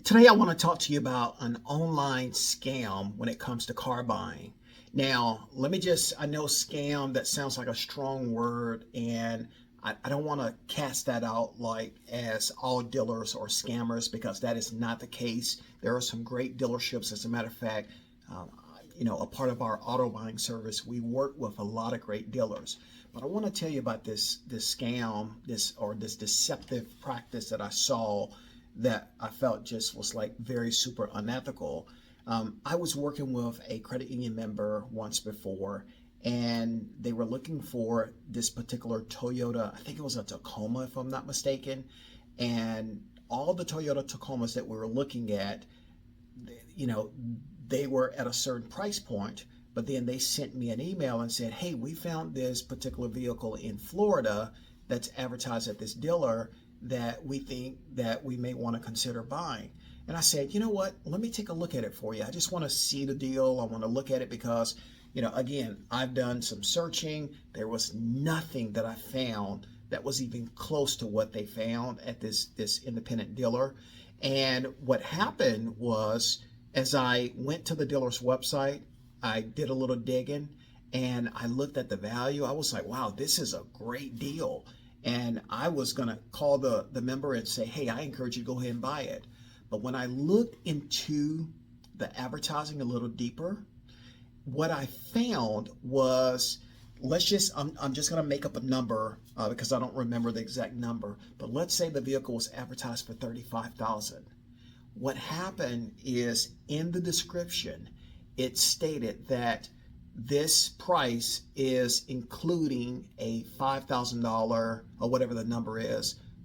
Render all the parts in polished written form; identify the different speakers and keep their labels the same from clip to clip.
Speaker 1: Today, I want to talk to you about an online scam when it comes to car buying. Now, I know scam, that sounds like a strong word, and I don't want to cast that out like as all dealers or scammers because that is not the case. There are some great dealerships. As a matter of fact, um, a part of our auto buying service, we work with a lot of great dealers. But I want to tell you about this scam, this deceptive practice that I saw that I felt just was like very super unethical. I was working with a credit union member once before, and they were looking for this particular Toyota. I think it was a Tacoma, if I'm not mistaken. And all the Toyota Tacomas that we were looking at, you know, they were at a certain price point. But then they sent me an email and said, "Hey, we found this particular vehicle in Florida that's advertised at this dealer that we think that we may want to consider buying." And I said, "You know what? Let me take a look at it for you. I just want to see the deal. I want to look at it because, again, I've done some searching. There was nothing that I found that was even close to what they found at this independent dealer." And what happened was, as I went to the dealer's website, I did a little digging and I looked at the value. I was like, wow, this is a great deal. And I was going to call the member and say, "Hey, I encourage you to go ahead and buy it." But when I looked into the advertising a little deeper, what I found was, I'm just going to make up a number because I don't remember the exact number, but let's say the vehicle was advertised for $35,000. What happened is, in the description, it stated that this price is including a $5,000 or whatever the number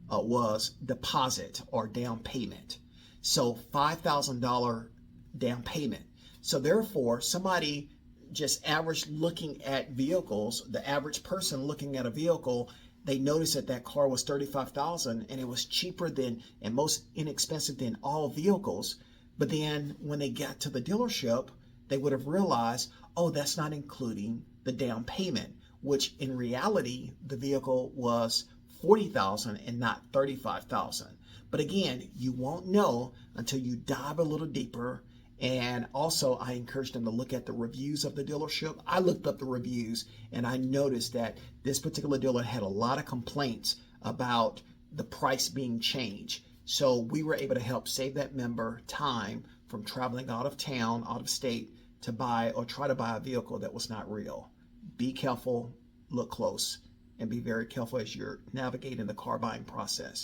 Speaker 1: was deposit or down payment. So $5,000 down payment. So therefore, somebody just average looking at vehicles, the average person looking at a vehicle, they noticed that that car was $35,000 and it was cheaper than and most inexpensive than all vehicles. But then when they got to the dealership, they would have realized, oh, that's not including the down payment, which in reality, the vehicle was $40,000 and not $35,000. But again, you won't know until you dive a little deeper. And also, I encourage them to look at the reviews of the dealership. I looked up the reviews and I noticed that this particular dealer had a lot of complaints about the price being changed. So we were able to help save that member time from traveling out of town, out of state, to buy or try to buy a vehicle that was not real. Be careful, look close, and be very careful as you're navigating the car buying process.